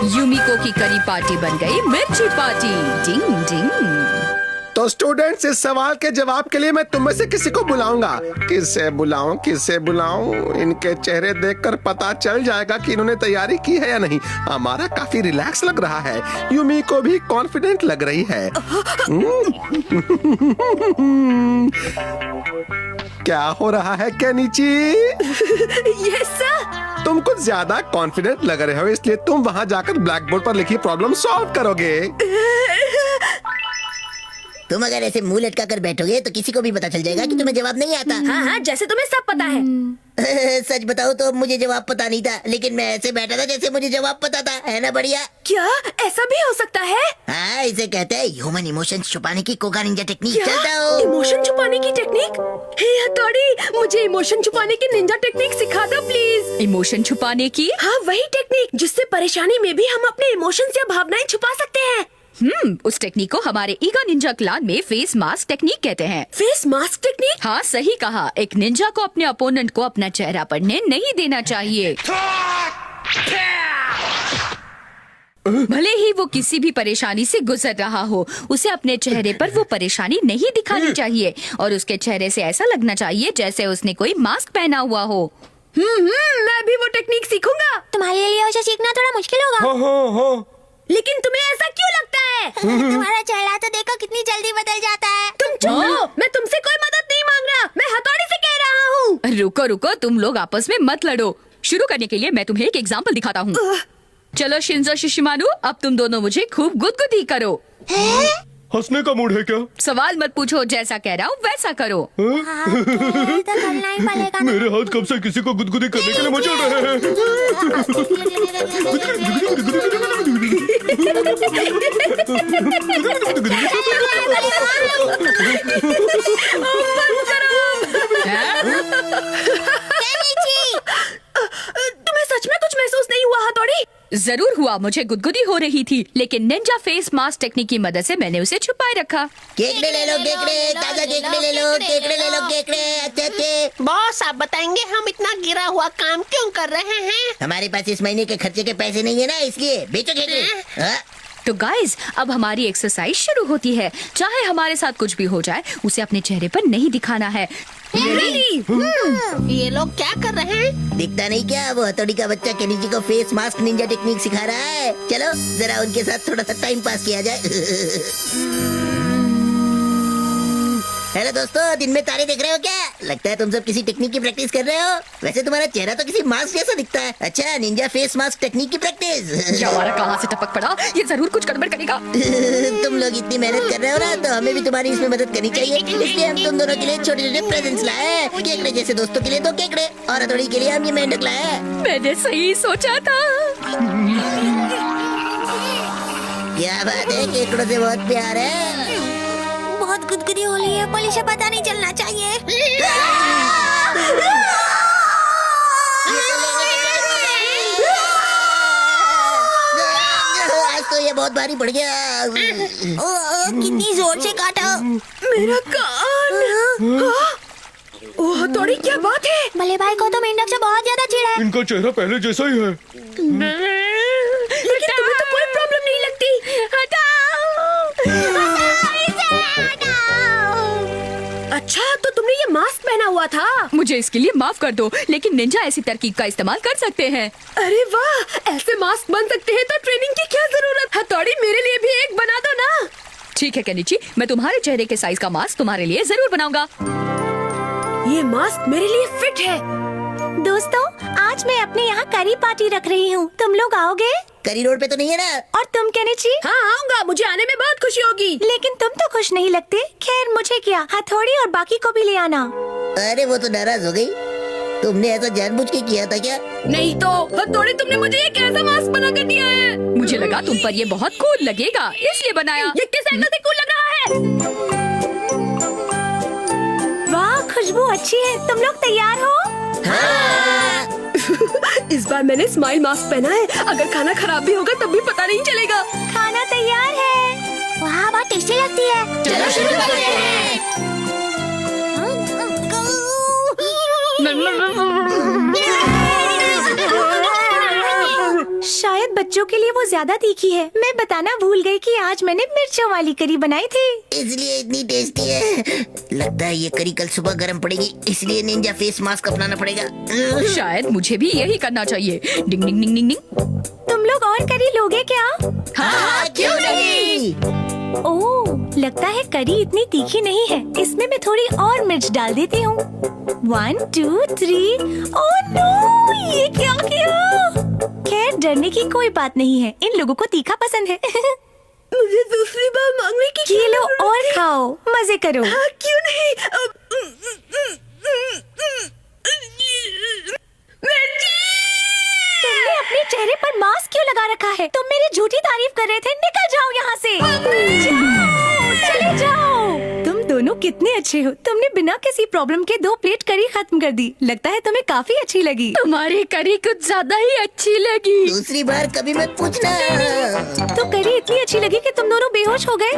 यूमिको की करी पार्टी बन गई मिर्ची पार्टी। डिंग डिंग। तो स्टूडेंट्स, इस सवाल के जवाब के लिए मैं तुम में से किसी को बुलाऊंगा। किसे बुलाऊं? इनके चेहरे देखकर पता चल जाएगा कि इन्होंने तैयारी की है या नहीं। हमारा काफी रिलैक्स लग रहा है। यूमी को भी कॉन्फिडेंट लग रही है। क्या हो रहा है केनिची? Yes sir. तुम कुछ ज्यादा कॉन्फिडेंट लग रहे हो, इसलिए तुम वहां जाकर ब्लैक बोर्ड पर लिखी प्रॉब्लम सॉल्व करोगे। तुम अगर ऐसे मुंह लटका कर बैठोगे तो किसी को भी पता चल जाएगा कि तुम्हें जवाब नहीं आता। हाँ हाँ, जैसे तुम्हें सब पता है। सच बताओ तो मुझे जवाब पता नहीं था, लेकिन मैं ऐसे बैठा था जैसे मुझे जवाब पता था। है ना बढ़िया? क्या ऐसा भी हो सकता है? हाँ, इसे कहते हैं ह्यूमन इमोशंस छुपाने की कोगा निंजा टेक्निक। चलता हो। इमोशन छुपाने की टेक्निक? हे हथौड़ी, मुझे इमोशन छुपाने की निंजा टेक्निक सिखा दो प्लीज। इमोशन छुपाने की? हाँ, वही टेक्निक जिससे परेशानी में भी हम अपने इमोशंस या भावनाएं छुपा सकते हैं। उस टेक्निक को हमारे ईगा निंजा क्लान में फेस मास्क टेक्निक कहते हैं। Face mask technique? हाँ, सही कहा। एक निंजा को अपने अपोनेंट को अपना चेहरा पढ़ने नहीं देना चाहिए। भले ही वो किसी भी परेशानी से गुजर रहा हो, उसे अपने चेहरे पर वो परेशानी नहीं दिखानी चाहिए और उसके चेहरे से ऐसा लगना चाहिए जैसे उसने कोई मास्क पहना हुआ हो। मैं भी वो टेक्निक सीखूंगा। तुम्हारे लिए उसे सीखना थोड़ा मुश्किल होगा। हाँ। लेकिन तुम्हें ऐसा क्यों लगता है? तुम्हारा चेहरा तो देखो कितनी जल्दी बदल जाता है। तुम चुप रहो। मैं तुमसे कोई मदद नहीं मांग रहा, मैं हथौड़ी से कह रहा हूँ। रुको रुको, तुम लोग आपस में मत लड़ो। शुरू करने के लिए मैं तुम्हें एक एग्जाम्पल दिखाता हूँ। चलो शिंजो शिशिमारू, अब तुम दोनों मुझे खूब गुदगुदी करो। हंसने का मूड है क्या? सवाल मत पूछो, जैसा कह रहा हूँ वैसा करो। तो करना ही पड़ेगा ना। मेरे हाथ कब से किसी को गुदगुदी करने के लिए मचल रहे हैं। तुम्हें सच में कुछ महसूस नहीं हुआ हथौड़ी? जरूर हुआ, मुझे गुदगुदी हो रही थी, लेकिन निंजा फेस मास्क टेक्निक की मदद से मैंने उसे छुपाए रखा। केकड़े ले लो, केकड़े ताजा केकड़े ले लो, केकड़े ले लो, केकड़े अच्छे। बॉस, आप बताएंगे हम इतना गिरा हुआ काम क्यों कर रहे हैं? हमारे पास इस महीने के खर्चे के पैसे नहीं है ना, इसलिए बेचो केकड़े। हाँ? तो गाइज, अब हमारी एक्सरसाइज शुरू होती है। चाहे हमारे साथ कुछ भी हो जाए, उसे अपने चेहरे पर नहीं दिखाना है। ये लोग क्या कर रहे हैं? दिखता नहीं क्या, वो हथौड़ी का बच्चा केनिची को फेस मास्क निंजा टेक्निक सिखा रहा है। चलो जरा उनके साथ थोड़ा सा टाइम पास किया जाए। हेलो दोस्तों, दिन में तारे देख रहे हो क्या? लगता है तुम सब किसी टेक्निक की प्रैक्टिस कर रहे हो। वैसे तुम्हारा चेहरा तो किसी मास्क जैसा दिखता है। अच्छा, निंजा फेस मास्क टेक्निक की प्रैक्टिस। क्या हमारा कहाँ से टपक पड़ा? ये जरूर कुछ गड़बड़ करेगा। तुम लोग इतनी मेहनत कर रहे हो ना, तो हमें भी तुम्हारी इसमें मदद करनी चाहिए। इसलिए हम तुम दोनों के लिए छोटे छोटे प्रेजेंट्स लाए हैं। केकड़े जैसे दोस्तों के लिए 2 केकड़े, और हथौड़ी के लिए हम ये मेंढक लाए हैं। मैंने सही सोचा था। क्या बात है, केकड़ों से बहुत प्यार है। बहुत गुदगुदी हो रही है, पुलिस से पता नहीं चलना चाहिए। आज तो ये बहुत भारी पड़ गया। कितनी जोर से काटा। मेरा कान। ओ हथौड़ी, क्या बात है? भले भाई को तो मेंढक से बहुत ज्यादा चिढ़ है। इनका चेहरा पहले जैसा ही है। लेकिन तुम्हें तो कोई प्रॉब्लम नहीं लगती। अच्छा, तो तुमने ये मास्क पहना हुआ था? मुझे इसके लिए माफ कर दो, लेकिन निंजा ऐसी तरकीब का इस्तेमाल कर सकते हैं। अरे वाह, ऐसे मास्क बन सकते हैं तो ट्रेनिंग की क्या जरूरत? हथौड़ी, मेरे लिए भी एक बना दो ना। ठीक है केनिची, मैं तुम्हारे चेहरे के साइज का मास्क तुम्हारे लिए जरूर बनाऊंगा। ये मास्क मेरे लिए फिट है। दोस्तों, आज मैं अपने यहाँ करी पार्टी रख रही हूँ। तुम लोग आओगे? करी रोड पे तो नहीं है ना? और तुम केनिची? हाँ, आऊंगा, मुझे आने में बहुत खुशी होगी। लेकिन तुम तो खुश नहीं लगते। खैर, मुझे क्या, हथौड़ी और बाकी को भी ले आना। अरे वो तो नाराज हो गई। तुमने ऐसा जानबूझ के किया था क्या? नहीं तो हथौड़ी, तुमने मुझे ये कैसा मास्क बना कर दिया है? मुझे लगा तुम पर ये बहुत कूल लगेगा, इसलिए बनाया। ये किस एंगल से कूल लग रहा है? वाह, खुशबू अच्छी है। तुम लोग तैयार हो? हाँ। इस बार मैंने स्माइल मास्क पहना है। अगर खाना खराब भी होगा तब भी पता नहीं चलेगा। खाना तैयार है। वाह, बहुत टेस्टी लगती है। चलो शुरू करते हैं। शायद शायद बच्चों के लिए वो ज्यादा तीखी है। मैं बताना भूल गई कि आज मैंने मिर्चों वाली करी बनाई थी। इसलिए इतनी टेस्टी है। लगता है ये करी कल सुबह गर्म पड़ेगी, इसलिए निंजा फेस मास्क अपनाना पड़ेगा। शायद मुझे भी यही करना चाहिए। डिंग डिंग डिंग डिंग डिंग। तुम लोग और करी लोगे क्या? हाँ, क्यों नहीं? ओह, लगता है करी इतनी तीखी नहीं है। इसमें मैं थोड़ी और मिर्च डाल देती हूँ। 1 2 3। ओह नो, ये क्या किया? खैर, डरने की कोई बात नहीं है। इन लोगों को तीखा पसंद है। मुझे दूसरी बार मांगने की ये लो और खाओ, मजे करो। हाँ, क्यों नहीं? तुमने अपने चेहरे पर मास्क क्यों लगा रखा है? तुम मेरी झूठी तारीफ कर रहे थे। निकल जाओ यहाँ से। जाओ, चले जाओ। तुम दोनों कितने अच्छे हो। तुमने बिना किसी प्रॉब्लम के 2 प्लेट करी खत्म कर दी। लगता है तुम्हें काफी अच्छी लगी। तुम्हारी करी कुछ ज्यादा ही अच्छी लगी। दूसरी बार कभी मत पूछना। तो करी इतनी अच्छी लगी कि तुम दोनों बेहोश हो गए।